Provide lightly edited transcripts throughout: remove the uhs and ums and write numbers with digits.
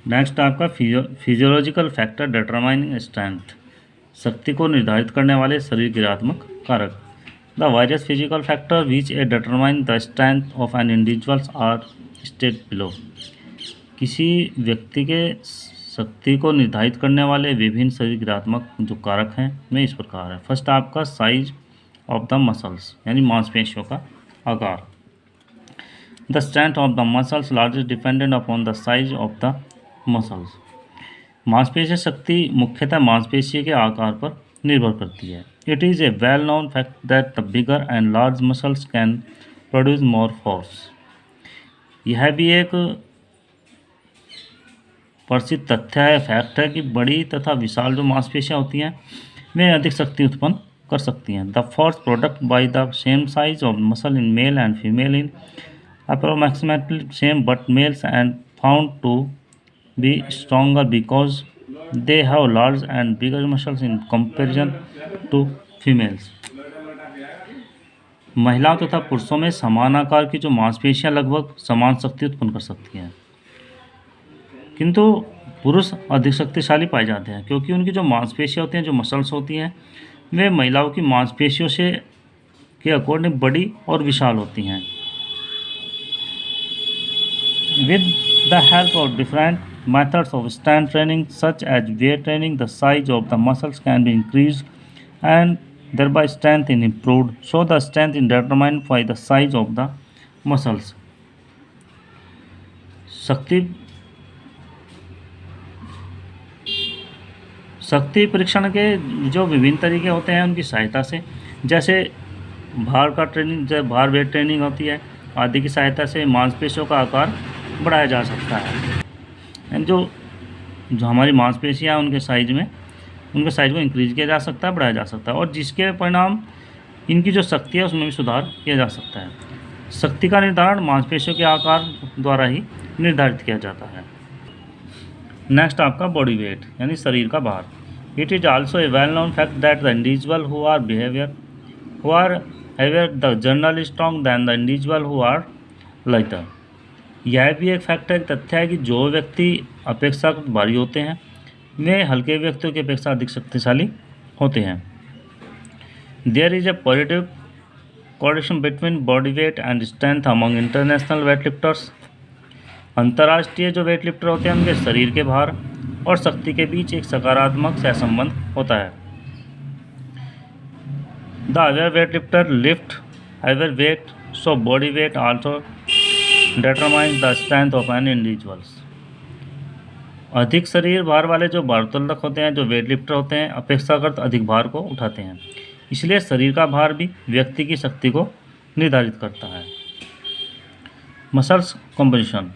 Next आपका physiological factor determining strength, शक्ति को निर्धारित करने वाले शरीर क्रियात्मक कारक। The virus physical factor which a determine the strength of an individuals are state below. किसी व्यक्ति के शक्ति को निर्धारित करने वाले विभिन्न शरीर क्रियात्मक जो कारक हैं वे इस प्रकार है। फर्स्ट आपका साइज ऑफ द मसल्स, यानी मांसपेशियों का आकार। The strength of the muscles largest dependent upon the size of the muscles. मांसपेशी शक्ति मुख्यतः मांसपेशी के आकार पर निर्भर करती है। It is a well known fact that the bigger and large muscles can produce more force. यह भी एक प्रसिद्ध तथ्य है, फैक्ट है कि बड़ी तथा विशाल जो मांसपेशियाँ होती हैं वे अधिक शक्ति उत्पन्न कर सकती हैं। The force product by the same size of muscle in male and female in approximately same, but males and found to be stronger because they have large and bigger muscles in comparison to females। महिलाओं तथा पुरुषों में समान आकार की जो मांसपेशियां लगभग समान शक्ति उत्पन्न कर सकती हैं, किंतु पुरुष अधिक शक्तिशाली पाए जाते हैं क्योंकि उनकी जो मांसपेशियां होती हैं, जो मसल्स होती हैं, वे महिलाओं की मांसपेशियों से के अकॉर्डिंग बड़ी और विशाल होती हैं। With the help of different methods of strength training such as weight training, the size of the muscles can be increased and thereby strength is improved. So the strength is determined by the size of the muscles। शक्ति परीक्षण के जो विभिन्न तरीके होते हैं उनकी सहायता से, जैसे भार का ट्रेनिंग, जैसे भार वेट ट्रेनिंग होती है आदि की सहायता से मांसपेशियों का आकार बढ़ाया जा सकता है। जो हमारी मांसपेशियाँ उनके साइज को इंक्रीज किया जा सकता है, बढ़ाया जा सकता है, और जिसके परिणाम इनकी जो शक्ति है उसमें भी सुधार किया जा सकता है। शक्ति का निर्धारण मांसपेशियों के आकार द्वारा ही निर्धारित किया जाता है। नेक्स्ट आपका बॉडी वेट, यानी शरीर का भार। It is also a well known fact that the individual who are heavier the generally strong than the individual who are lighter. यह भी एक फैक्टर तथ्य है कि जो व्यक्ति अपेक्षाकृत भारी होते हैं वे हल्के व्यक्तियों की अपेक्षा अधिक शक्तिशाली होते हैं। There is a positive correlation between body weight and strength among international weight lifters. अंतर्राष्ट्रीय जो वेट लिफ्टर होते हैं उनके शरीर के भार और शक्ति के बीच एक सकारात्मक सहसंबंध होता है। The aware weight lifter lift aware weight, so body weight also determines the strength of an individuals। अधिक शरीर भार वाले जो भारोत्तोलक होते हैं, जो वेट लिफ्टर होते हैं, अपेक्षाकृत अधिक भार को उठाते हैं, इसलिए शरीर का भार भी व्यक्ति की शक्ति को निर्धारित करता है। मसल्स कंपोजिशन,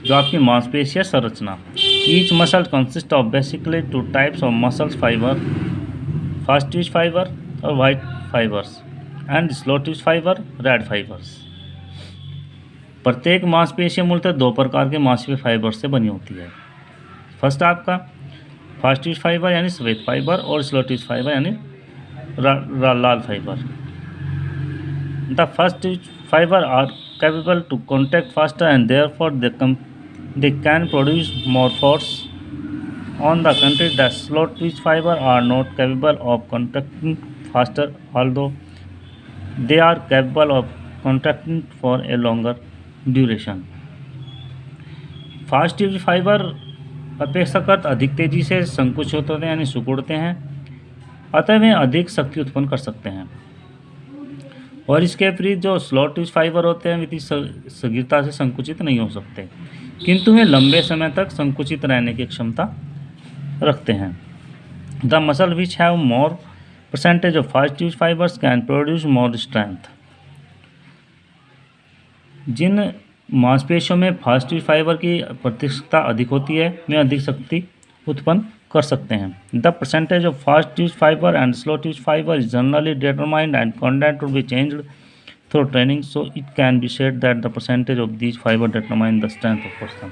जो आपकी मांसपेशियां संरचना। Each muscle consist of basically two types of muscles fibre, fast twitch fibre और white fibres and slow twitch fibre, red fibres. प्रत्येक मांसपेशी मूलतः दो प्रकार के मांसपेशी फाइबर से बनी होती है। फर्स्ट आपका फास्ट ट्विच फाइबर यानी सफ़ेद फाइबर, और स्लो ट्विच फाइबर यानी लाल fibre. The first twitch fibre are capable to contract faster and therefore they can produce more force. On the contrary the slow twitch fibre are not capable of contracting faster although they are capable of contracting for a longer duration. Fast twitch fibre अपेक्षाकृत अधिक तेजी से संकुचित होते हैं यानी सिकुड़ते हैं, अतः वे अधिक शक्ति उत्पन्न कर सकते हैं। और इसके विपरीत जो स्लो ट्विच फाइबर होते हैं वे इतनी शीघ्रता से संकुचित नहीं हो सकते, किंतु वे लंबे समय तक संकुचित रहने की क्षमता रखते हैं। The muscle which have more percentage of fast twitch fibres can produce more strength. जिन मांसपेशियों में फास्ट ट्विच फाइबर की प्रतिशतता अधिक होती है वे अधिक शक्ति उत्पन्न कर सकते हैं। The percentage of fast twitch fiber and slow twitch fiber is generally determined and content to be changed through training, so it can be said that the percentage of these fiber determine the strength of person.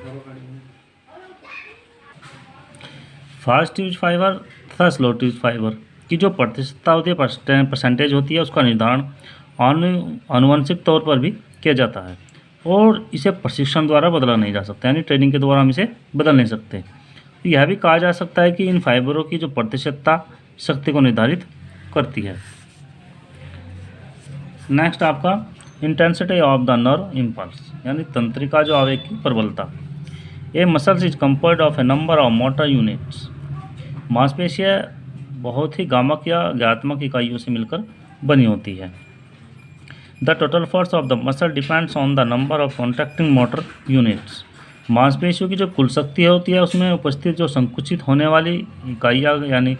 Fast twitch fiber तथा slow twitch fiber की जो प्रतिशतता होती है, percentage होती है, उसका निर्धारण आनुवंशिक तौर पर भी किया जाता है। और इसे प्रशिक्षण द्वारा बदला नहीं जा सकता, यानी ट्रेनिंग के द्वारा हम इसे बदल नहीं सकते। तो यह भी कहा जा सकता है कि इन फाइबरों की जो प्रतिशतता शक्ति को निर्धारित करती है। नेक्स्ट आपका intensity of the nerve impulse, यानी तंत्रिका जो आवेग की प्रबलता। A muscles is composed of a number of motor units. मांसपेशियाँ बहुत ही गामक या ज्ञात्मक इकाइयों से मिलकर बनी होती है। The total force of the muscle depends on the number of contracting motor units. मांसपेशियों की जो कुल शक्ति होती है उसमें उपस्थित जो संकुचित होने वाली इकाइयाँ यानी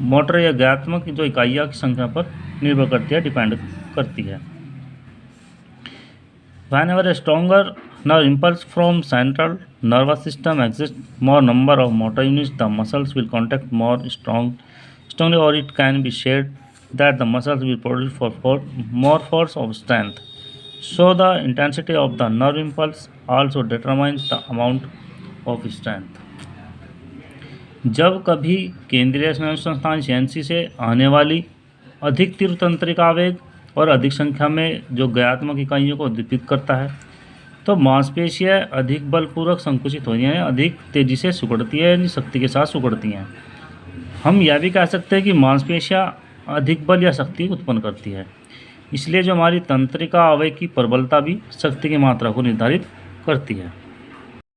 मोटर या ज्ञात्मक जो इकाइयाँ की संख्या पर निर्भर करती है, डिपेंड करती है। Whenever a stronger nerve impulse from central nervous system exists, more number of motor units, the muscles will contract more strongly, or it can be said that the muscles will produce more force of strength. So the intensity of the nerve impulse also determines the amount of strength. जब कभी केंद्रीय स्नायु संस्थान CNC से आने वाली अधिक तीव्र तंत्रिका आवेग और अधिक संख्या में जो ज्ञात्मक इकाइयों को उद्दीपित करता है, तो मांसपेशियाँ अधिक बलपूर्वक संकुचित होती हैं, अधिक तेज़ी से सिकुड़ती है, यानी शक्ति के साथ सिकुड़ती हैं। हम यह भी कह सकते हैं कि मांसपेशियाँ अधिक बल या शक्ति उत्पन्न करती है। इसलिए जो हमारी तंत्रिका आवेग की प्रबलता भी शक्ति की मात्रा को निर्धारित करती है।